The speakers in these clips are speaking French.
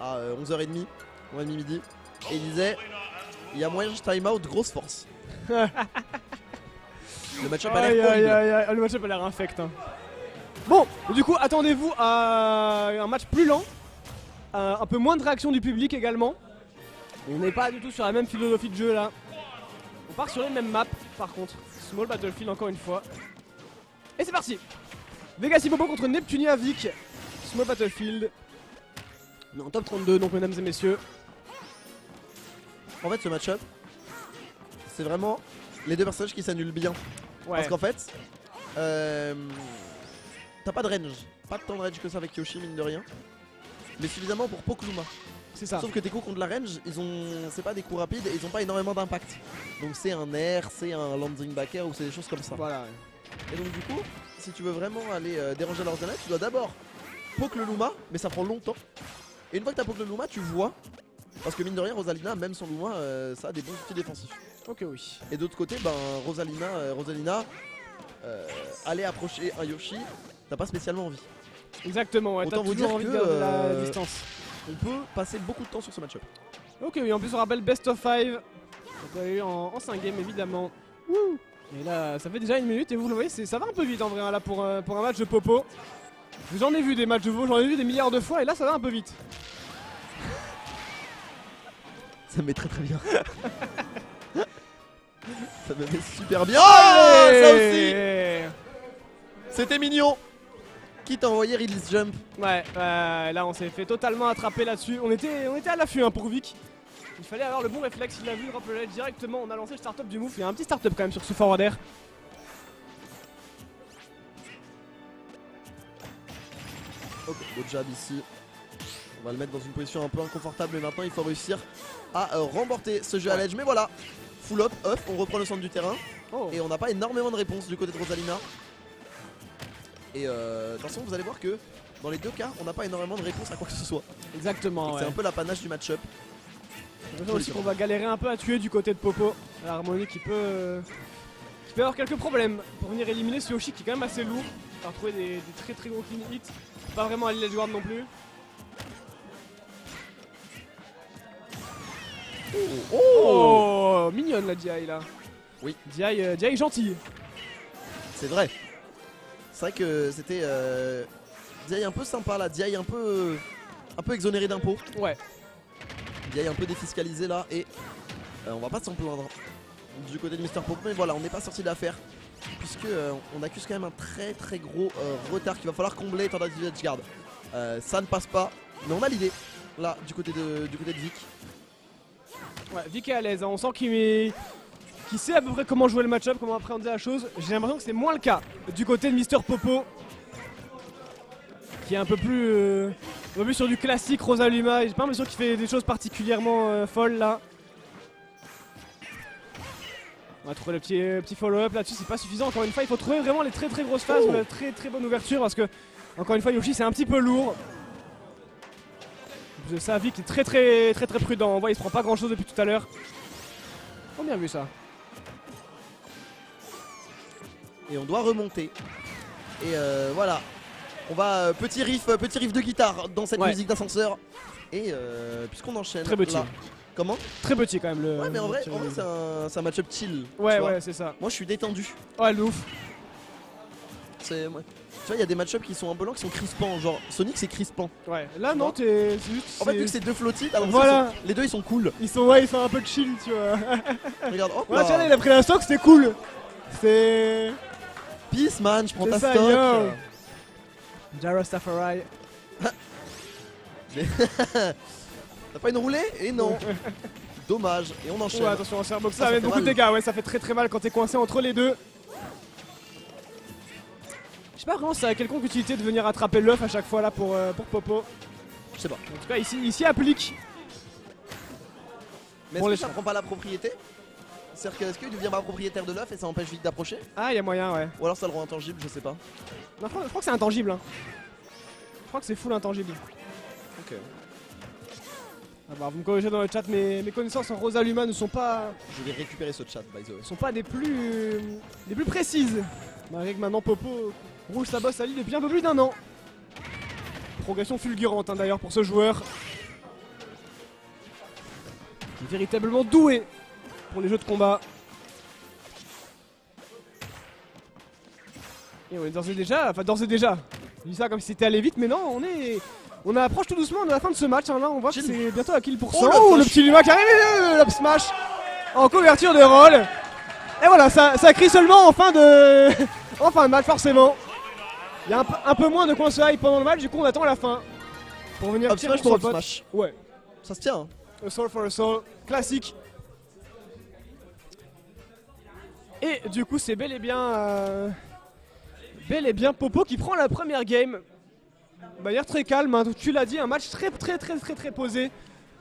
à 11h30, 11h30 midi. Et il disait, il y a moyen de time out, grosse force. Le match-up a l'air horrible. Le match-up a l'air infect. Hein. Bon, du coup, attendez-vous à un match plus lent. Un peu moins de réaction du public également. On n'est pas du tout sur la même philosophie de jeu là. On part sur les mêmes maps par contre. Small Battlefield encore une fois. Et c'est parti. Vegas Popo contre Neptunia Vic. Small Battlefield. On est en top 32 donc mesdames et messieurs. En fait ce match-up, c'est vraiment les deux personnages qui s'annulent bien. Ouais. Parce qu'en fait, t'as pas de range. Pas de temps de range que ça avec Yoshi mine de rien. Mais suffisamment pour poke Luma. C'est ça. Sauf que tes coups contre la range, c'est pas des coups rapides et ils ont pas énormément d'impact. Donc c'est un air, c'est un landing back air ou c'est des choses comme ça. Voilà. Et donc du coup, si tu veux vraiment aller déranger leur Rosalina, tu dois d'abord poke le Luma, mais ça prend longtemps. Et une fois que t'as poke le Luma, tu vois, parce que mine de rien, Rosalina, même sans Luma, ça a des bons outils défensifs. Ok oui. Et d'autre côté, ben Rosalina, aller approcher un Yoshi, t'as pas spécialement envie. Exactement, ouais, t'as Autant vous toujours dire envie que, de garder la distance. On peut passer beaucoup de temps sur ce match-up. Ok oui, en plus on rappelle Best of 5. Donc on a eu en 5 games évidemment. Wouh. Et là ça fait déjà 1 minute et vous le voyez, ça va un peu vite en vrai hein, là pour un match de Popo. J'en ai vu des matchs de WoW, j'en ai vu des milliards de fois et là ça va un peu vite. Ça me met très très bien. Ça me met super bien. Oh, ça aussi. C'était mignon. Qui t'a envoyé release jump? Ouais, là on s'est fait totalement attraper là-dessus. On était à l'affût hein, pour Vic. Il fallait avoir le bon réflexe, il l'a vu, rappelez directement, on a lancé le start-up du move. Il y a un petit start-up quand même sur ce forward air. Ok, beau jab ici. On va le mettre dans une position un peu inconfortable, mais maintenant il faut réussir à remporter ce jeu à l'edge. Mais voilà, full up, on reprend le centre du terrain. Oh. Et on n'a pas énormément de réponses du côté de Rosalina. Et de toute façon, vous allez voir que dans les deux cas, on n'a pas énormément de réponses à quoi que ce soit. Exactement, ouais. C'est un peu l'apanage du match-up. J'ai l'impression aussi qu'on va galérer un peu à tuer du côté de Popo. L'harmonie qui peut avoir quelques problèmes pour venir éliminer ce Yoshi qui est quand même assez lourd. On va retrouver des très très gros clean hits. Pas vraiment aller l'edge guard non plus. Oh, mignonne la DI là. Oui. DI gentille. C'est vrai. C'est vrai que c'était DI un peu sympa là, DI un peu exonéré d'impôts. Ouais. DI un peu défiscalisé là et on va pas s'en plaindre du côté de Mr. Popo, mais voilà, on n'est pas sorti d'affaire puisque on accuse quand même un très très gros retard qu'il va falloir combler étant donné edge guard. Ça ne passe pas, mais on a l'idée là du côté de Vic. Ouais, Vic est à l'aise, hein. On sent qu'il sait à peu près comment jouer le match-up, comment appréhender la chose. J'ai l'impression que c'est moins le cas du côté de Mr. Popo, qui est un peu plus sur du classique Rosaluma. J'ai pas l'impression qu'il fait des choses particulièrement folles là. On va trouver le petit follow-up là-dessus, c'est pas suffisant. Encore une fois, il faut trouver vraiment les très très grosses phases, la très très bonne ouverture parce que, encore une fois, Yoshi c'est un petit peu lourd. En plus de ça, Vic est très très très très prudent. On voit, il se prend pas grand chose depuis tout à l'heure. Oh, bien vu ça. Et on doit remonter. Et voilà. On va petit riff de guitare dans cette musique d'ascenseur. Et puisqu'on enchaîne. Très petit. Là. Comment? Très petit quand même le. Ouais mais en vrai c'est un match-up chill. Ouais ouais c'est ça. Moi je suis détendu. Ouais de ouf. Tu vois il y a des match-up qui sont un peu lents, qui sont crispants. Genre Sonic c'est crispant. Ouais là non t'es juste. En fait vu que c'est deux floaties, alors voilà. les deux ils sont cool. Ils sont un peu chill tu vois. Regarde hop là. Tiens il a pris la stock, c'était cool. C'est. Peace man, je prends ta ça, stock. Jara Stafari. T'as pas une roulée? Et non. Dommage. Et on enchaîne. Ouais, attention, un Sharebox, ça met beaucoup de dégâts. Ouais, ça fait très très mal quand t'es coincé entre les deux. Je sais pas vraiment si ça a quelconque utilité de venir attraper l'œuf à chaque fois là pour Popo. Je sais pas. En tout cas, ici applique. Mais est-ce que ça prend pas la propriété? C'est-à-dire est-ce qu'il devient pas propriétaire de l'œuf et ça empêche vite d'approcher? Ah, y'a moyen, ouais. Ou alors ça le rend intangible, je sais pas. Non, je crois que c'est intangible. Hein. Je crois que c'est full intangible. Ok. Ah bah, vous me corrigez dans le chat, mes connaissances en Rosaluma ne sont pas. Je vais récupérer ce chat, by the way. Sont pas des plus précises. Malgré que maintenant Popo roule sa bosse à lui depuis un peu plus d'1 an. Progression fulgurante hein, d'ailleurs pour ce joueur. qui est véritablement doué pour les jeux de combat. Et on est d'ores et déjà, je dis ça comme si c'était allé vite, mais non, on approche tout doucement de la fin de ce match, hein. Là on voit que c'est bientôt à kill pour cent. Oh, le petit Luma qui arrive, l'up smash en couverture de roll. Et voilà, ça crie seulement en fin de match forcément. Il y a un peu moins de coin se hype pendant le match, du coup on attend la fin. Pour venir tirer pour son up pote. smash. Ouais. Ça se tient. Hein. A soul for a soul, classique. Et du coup c'est bel et bien Popo qui prend la première game. De manière très calme, hein. Tu l'as dit, un match très posé.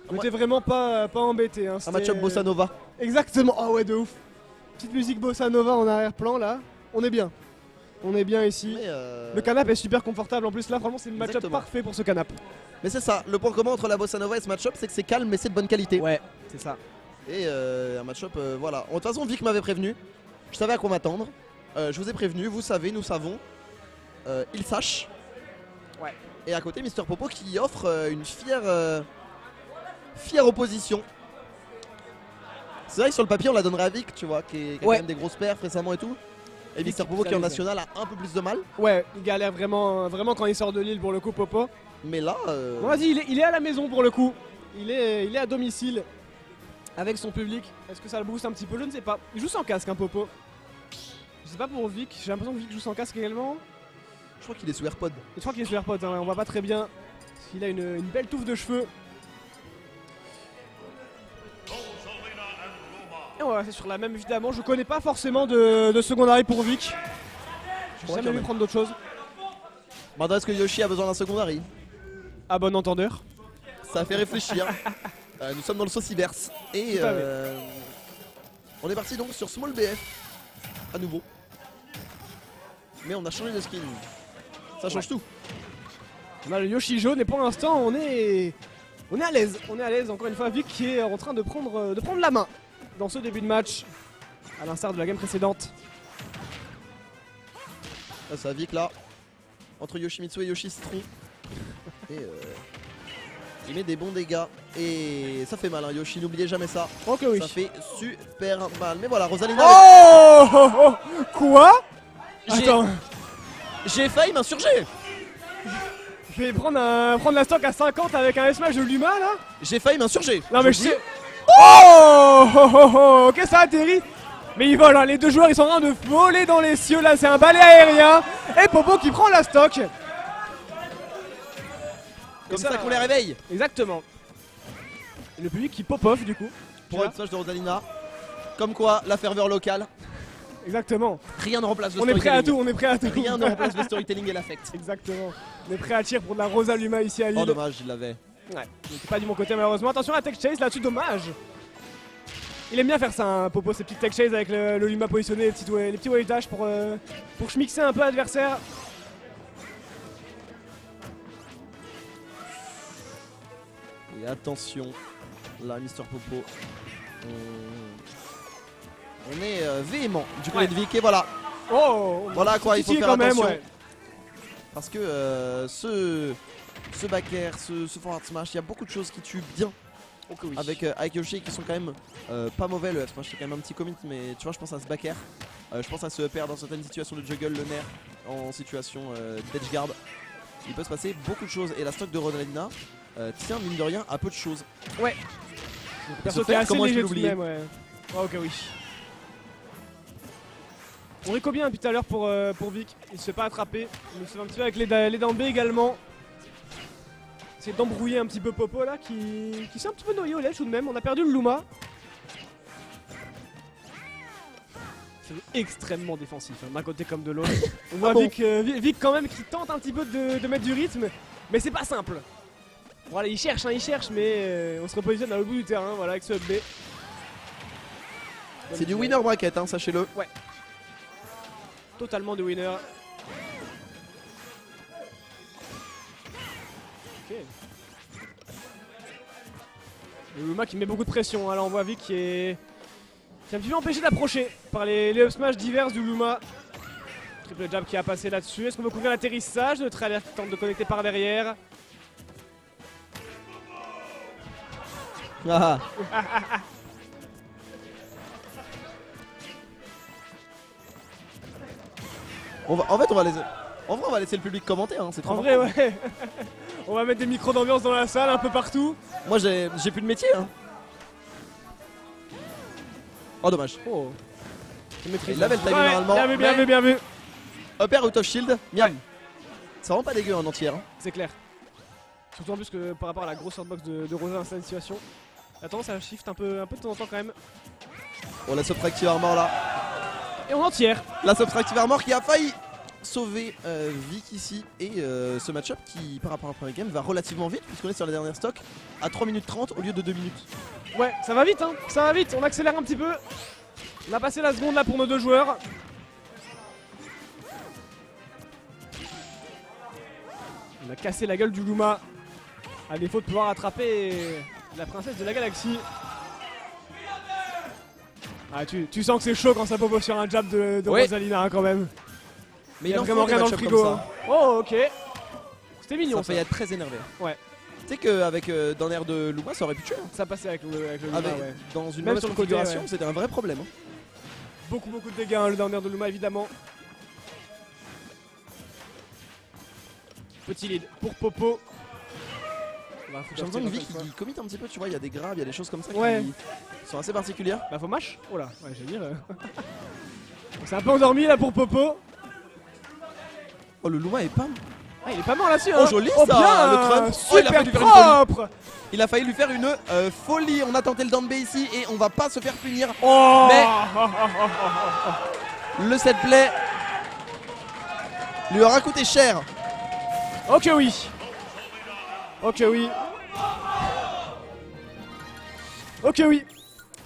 On était vraiment pas embêté. Hein. Un match-up Bossa Nova. Exactement, oh ouais de ouf. Petite musique Bossa Nova en arrière-plan là, on est bien. On est bien ici. Le canapé est super confortable en plus là, vraiment c'est le match-up parfait pour ce canapé. Mais c'est ça, le point commun entre la Bossa Nova et ce match-up, c'est que c'est calme mais c'est de bonne qualité. Ouais, c'est ça. Et un match-up, voilà. De toute façon, Vic m'avait prévenu, je savais à quoi m'attendre. Je vous ai prévenu, vous savez, nous savons. Il sache. Ouais. Et à côté, Mister Popo qui offre une fière opposition. C'est vrai que sur le papier, on la donnerait à Vic, tu vois, qui a quand même des grosses perfs récemment et tout. Et Mister Popo qui en national a un peu plus de mal. Ouais, il galère vraiment quand il sort de l'île pour le coup, Popo. Mais là. Bon, vas-y, il est à la maison pour le coup. Il est à domicile avec son public. Est-ce que ça le booste un petit peu? Je ne sais pas. Il joue sans casque, hein, Popo. Je sais pas pour Vic. J'ai l'impression que Vic joue sans casque également. Je crois qu'il est sous AirPod. Je crois qu'il est sous AirPod, hein, on voit pas très bien. Il a une belle touffe de cheveux. Et on va passer sur la même évidemment. Je connais pas forcément de secondary pour Vic. Je jamais vu prendre d'autres choses. Maintenant, est-ce que Yoshi a besoin d'un secondary? À bon entendeur. Ça fait réfléchir. Nous sommes dans le Sauciverse. Et on est parti donc sur Small BF. À nouveau. Mais on a changé de skin. Ça change tout. On a le Yoshi jaune et pour l'instant on est à l'aise. On est à l'aise encore une fois. Vic qui est en train de prendre la main dans ce début de match. À l'instar de la game précédente. Là, ça Vic là. Entre Yoshimitsu et Yoshi Citron. Et il met des bons dégâts. Et ça fait mal, hein, Yoshi. N'oubliez jamais ça. Ok, oui. Ça fait super mal. Mais voilà, Rosalina. Oh, quoi? Attends. J'ai failli m'insurger. Je vais prendre la stock à 50 avec un S-Smash de Luma là. J'ai failli m'insurger. Non mais je sais. Oh, ok, ça atterrit. Mais ils volent, hein. Les deux joueurs ils sont en train de voler dans les cieux là, c'est un balai aérien. Et Popo qui prend la stock. Comme ça qu'on les réveille. Exactement. Et le public qui pop-off du coup. Pour le smash de Rosalina. Comme quoi, la ferveur locale. Exactement. Rien ne remplace le storytelling. On est prêt à tout. Rien ne remplace le storytelling et l'affect. Exactement. On est prêt à tirer pour de la Rosaluma ici à Lille. Oh dommage, il l'avait. Ouais, il n'était pas du bon côté malheureusement. Attention à la tech chase là-dessus, dommage. Il aime bien faire ça, hein, Popo, ces petites tech chase avec le Luma positionné, les petits wave dash pour schmixer un peu l'adversaire. Et attention, là, Mister Popo. On est véhément du côté de Vic et voilà. Oh, voilà à quoi il faut faire attention. Même, ouais. Parce que ce back air, ce forward smash, il y a beaucoup de choses qui tuent bien. Okay, oui. Avec Yoshi qui sont quand même pas mauvais. Le F smash c'est quand même un petit commit, mais tu vois, je pense à ce back air. Je pense à ce up air dans certaines situations de juggle, le nerf en situation d'edge guard. Il peut se passer beaucoup de choses et la stock de Rosalina tient mine de rien à peu de choses. Ouais. Perso qui est assez léger tout de même, ouais. Oh, ok, oui. On réco bien depuis tout à l'heure pour Vic, il se fait pas attraper, il se fait un petit peu avec les dents B également. C'est d'embrouiller un petit peu Popo là qui s'est un petit peu noyé au lait tout de même, on a perdu le Luma. C'est extrêmement défensif, hein, d'un côté comme de l'autre. On voit Vic quand même qui tente un petit peu de mettre du rythme, mais c'est pas simple. Voilà, il cherche, mais on se repositionne à l'autre bout du terrain, voilà, avec ce up B. C'est du winner bracket, hein, sachez-le. Ouais. Totalement de winner. Ok. Le Luma qui met beaucoup de pression, hein. Là on voit Vic qui est un petit peu empêché d'approcher par les up smash divers du Luma. Triple jab qui a passé là-dessus. Est-ce qu'on peut couvrir l'atterrissage? Le trailer qui tente de connecter par derrière. Ah. En fait, on va laisser le public commenter, hein, c'est trop En marrant. vrai, ouais. On va mettre des micros d'ambiance dans la salle, un peu partout. Moi, j'ai plus de métier. Hein. Oh, dommage. Oh. Il avait le timing Ouais, normalement. bien vu, bien mais vu, bien vu. Upper out of shield, miam. Ça rend pas dégueu en entier. Hein. C'est clair. Surtout en plus que par rapport à la grosse hotbox de Rosa dans cette situation. Attends, ça shift un peu de temps en temps quand même. Oh, la subtractive armor là. Et on en tire. La subtractive armor qui a failli sauver Vic ici. Et ce match-up qui, par rapport à un premier game, va relativement vite puisqu'on est sur la dernière stock à 3 minutes 30 au lieu de 2 minutes. Ouais, ça va vite, hein. Ça va vite. On accélère un petit peu. On a passé la seconde là pour nos deux joueurs. On a cassé la gueule du Luma. À défaut de pouvoir attraper la princesse de la galaxie. Ah, tu sens que c'est chaud quand ça pop sur un jab de Ouais. Rosalina hein, quand même. Mais Il y a en vraiment faut des rien dans le match-up frigo. comme Hein. Oh, ok. C'était mignon Ça ça. fait être très énervé. Ouais. Tu sais qu'avec dans l'air de Luma, ça aurait pu tuer. Hein. Ça passait avec le Luma, Avec, ouais. Dans une Même mauvaise sur le côté, configuration, ouais. c'était un vrai problème. Hein. Beaucoup de dégâts, hein, le downer de Luma évidemment. Petit lead pour Popo. Bah, faut J'ai l'impression que sortir Vic une fois. il commit un petit peu, tu vois, il y a des grabs, il y a des choses comme ça Ouais. qui sont assez particulières. Bah faut mash. Oh là, ouais j'allais dire. C'est un peu endormi là pour Popo. Oh, le Luma est pas. Ah il est pas mort là-dessus. Oh, hein. joli, Oh ça, bien, le Trump. Oh, il a super fait lui faire une folie. propre. Il a failli lui faire une folie. On a tenté le down B ici et on va pas se faire punir. Oh. Mais- Le set play lui aura coûté cher. Ok oui. Ok oui. Ok oui.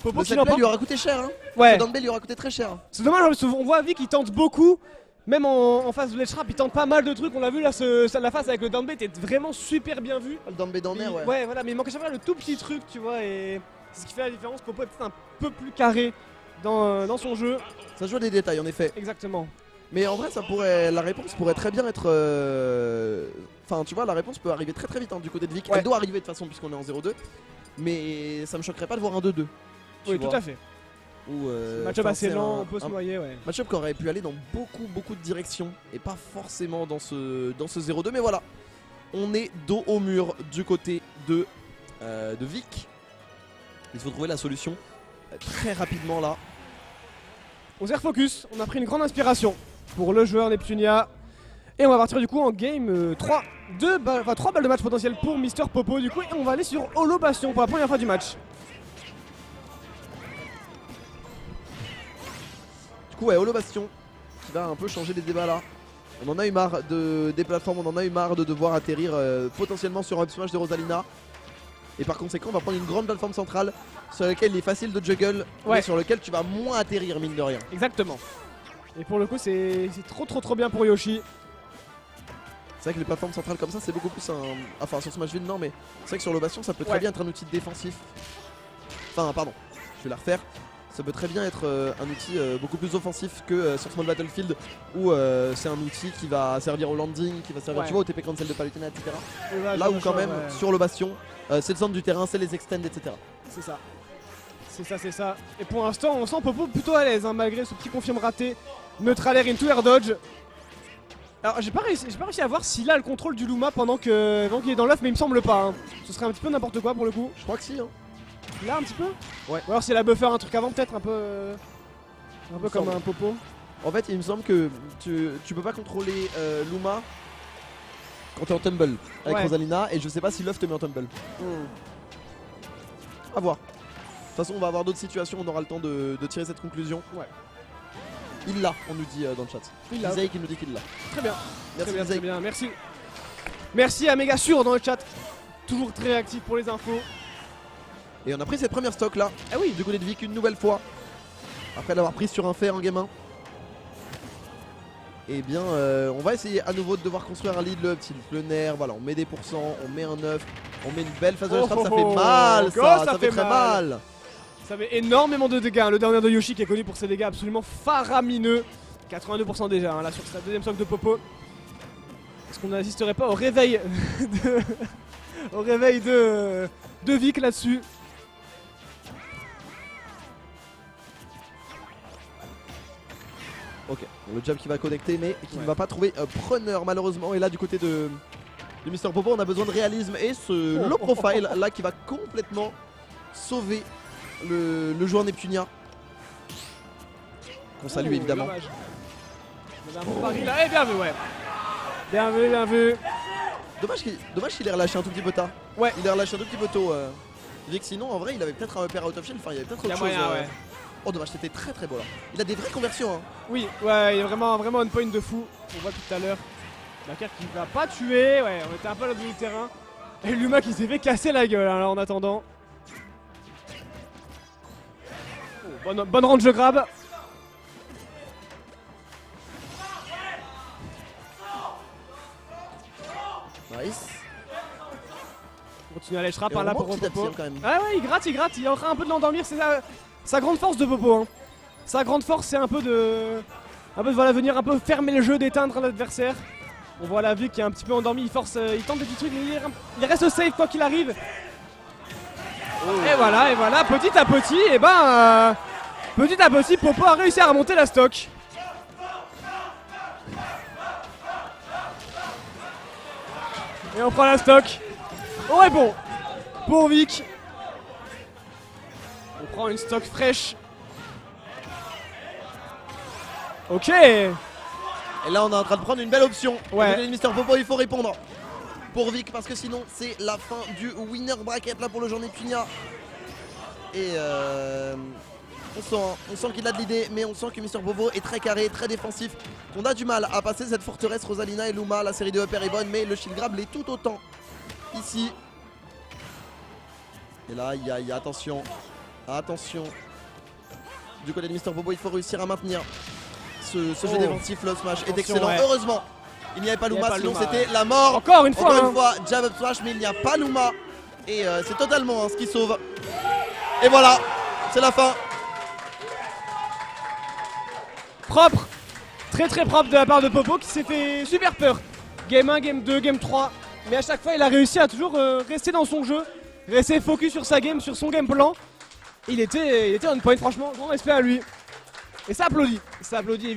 Popo Le qui set n'en play pas. lui aura coûté cher. Hein. Ouais. Le down B lui aura coûté très cher. C'est dommage parce qu'on voit Vic qui tente beaucoup. Même en face de Ledge Trap, il tente pas mal de trucs. On l'a vu là, la face avec le down B était vraiment super bien vu. Le down B dans Mais l'air, ouais. ouais, voilà, mais il manque à chaque fois le tout petit truc, tu vois, et c'est ce qui fait la différence. Popo est peut-être un peu plus carré dans son jeu. Ça joue à des détails en effet. Exactement. Mais en vrai, la réponse pourrait très bien être. Enfin, tu vois, la réponse peut arriver très vite hein, du côté de Vic. Ouais. Elle doit arriver de toute façon puisqu'on est en 0-2. Mais ça me choquerait pas de voir un 2-2. Oui, tout à fait. Ou Match-up enfin, assez c'est lent, on peut se noyer, ouais. Match-up qui aurait pu aller dans beaucoup de directions et pas forcément dans ce 0-2. Mais voilà, on est dos au mur du côté de Vic. Il faut trouver la solution très rapidement là. On s'est refocus, on a pris une grande inspiration pour le joueur Neptunia. Et on va partir du coup en game 3. 3 balles de match potentiel pour Mister Popo du coup. Et on va aller sur Holo Bastion pour la première fois du match. Du coup, ouais, Holo Bastion qui va un peu changer les débats là. On en a eu marre des plateformes, on en a eu marre de devoir atterrir potentiellement sur un smash de Rosalina. Et par conséquent, on va prendre une grande plateforme centrale sur laquelle il est facile de juggle, Ouais. mais sur lequel tu vas moins atterrir, mine de rien. Exactement. Et pour le coup, c'est trop bien pour Yoshi. C'est vrai que les plateformes centrales comme ça, c'est beaucoup plus un. Enfin, sur Smash Vide, non, mais c'est vrai que sur le Bastion, ça peut très Ouais. bien être un outil défensif. Enfin, pardon, je vais la refaire. Ça peut très bien être un outil beaucoup plus offensif que sur Small Battlefield où c'est un outil qui va servir au landing, qui va servir Ouais. tu vois, au TP cancel de Palutena, etc. Ouais, Là où quand même ouais. sur le Bastion, c'est le centre du terrain, c'est les extends, etc. C'est ça. C'est ça. Et pour l'instant, on sent Popo plutôt à l'aise, hein, malgré ce petit confirme raté. Neutral air into air dodge. Alors, j'ai pas réussi à voir s'il a le contrôle du Luma pendant qu'il est dans l'œuf, mais il me semble pas. Hein. Ce serait un petit peu n'importe quoi pour le coup. Je crois que si, hein. Il a un petit peu. Ouais. Ou alors c'est la buffer un truc avant, peut-être un peu me comme semble. un Popo. En fait, il me semble que tu peux pas contrôler Luma quand t'es en tumble avec Ouais. Rosalina, et je sais pas si l'œuf te met en tumble. À voir. De toute façon, on va avoir d'autres situations, on aura le temps de tirer cette conclusion. Ouais. Il l'a, on nous dit dans le chat. Il l'a. Isaac qui nous dit qu'il l'a. Très bien. Merci Très Isaac. bien. Merci. Merci à Mega Sûr dans le chat. Toujours très réactif pour les infos. Et on a pris cette première stock là, Ah oui. du côté de Vic une nouvelle fois. Après l'avoir prise sur un fer en game 1. Et bien, on va essayer à nouveau de devoir construire un lead le tilt, le nerf. Voilà, on met des pourcents, on met un 9, on met une belle phase de Oh, trap, ça oh, fait oh. mal Oh, ça, ça ça fait fait très mal. mal. Ça met énormément de dégâts. Le dernier de Yoshi qui est connu pour ses dégâts absolument faramineux. 82% déjà hein, là sur sa deuxième stock de Popo. Est-ce qu'on n'assisterait pas au réveil de Vic là-dessus? Ok, le jab qui va connecter mais qui ne va pas trouver preneur malheureusement. Et là du côté de Mister Popo on a besoin de réalisme et ce low profile là qui va complètement sauver le joueur neptunien. Qu'on salue évidemment. Dommage. Il y avait un bon pari là, et bien vu, ouais. Bien vu, bien vu. Dommage qu'il ait relâché un tout petit peu tard. Ouais. Il a relâché un tout petit peu tôt. Vu que sinon en vrai il avait peut-être un repère out of shield, enfin il y avait peut-être Il y autre a chose. moyen, ouais. Oh dommage, c'était très très beau là. Il a des vraies conversions hein. Oui, ouais, il est vraiment on point de fou. On voit tout à l'heure. Macaire qui va pas tuer, ouais, on était un peu à l'autre bout du terrain. Et Luma qui s'est fait casser la gueule hein, là, en attendant. Oh, bonne range de grab. Nice. Continue à lèchera Et par on là monte pour petit à petit, Popo. hein, quand même. Ah ouais, il gratte, il est en train un peu de l'endormir, c'est sa grande force de Popo. Hein. Sa grande force c'est un peu de voilà, venir un peu fermer le jeu, d'éteindre l'adversaire. On voit la vie qui est un petit peu endormi, il force, il tente des petits trucs, mais il reste safe quoi qu'il arrive. Oh. Et voilà, petit à petit, et petit à petit, Popo a réussi à remonter la stock. Et on prend la stock. Oh et bon, pour Vic. On prend une stock fraîche. Ok. Et là on est en train de prendre une belle option. Ouais. Mister Popo il faut répondre pour Vic parce que sinon c'est la fin du winner bracket là pour le joueur neptunien. Et on sent qu'il a de l'idée mais on sent que Mister Popo est très carré, très défensif. On a du mal à passer cette forteresse. Rosalina et Luma, la série de upper est bonne mais le shield grab l'est tout autant ici. Et là il y a attention. Attention. Du côté de Mister Popo il faut réussir à maintenir ce jeu défensif. Le smash est excellent. Ouais. Heureusement il n'y avait pas Luma, sinon Luma, c'était la mort. Encore une fois, jab up smash, mais il n'y a pas Luma. Et c'est totalement ce qui sauve. Et voilà, c'est la fin. Propre. Très très propre de la part de Popo qui s'est fait super peur. Game 1, game 2, game 3. Mais à chaque fois il a réussi à toujours rester dans son jeu. Rester focus sur sa game, sur son game plan. Il était on point, franchement, grand respect à lui. Et ça applaudit évidemment.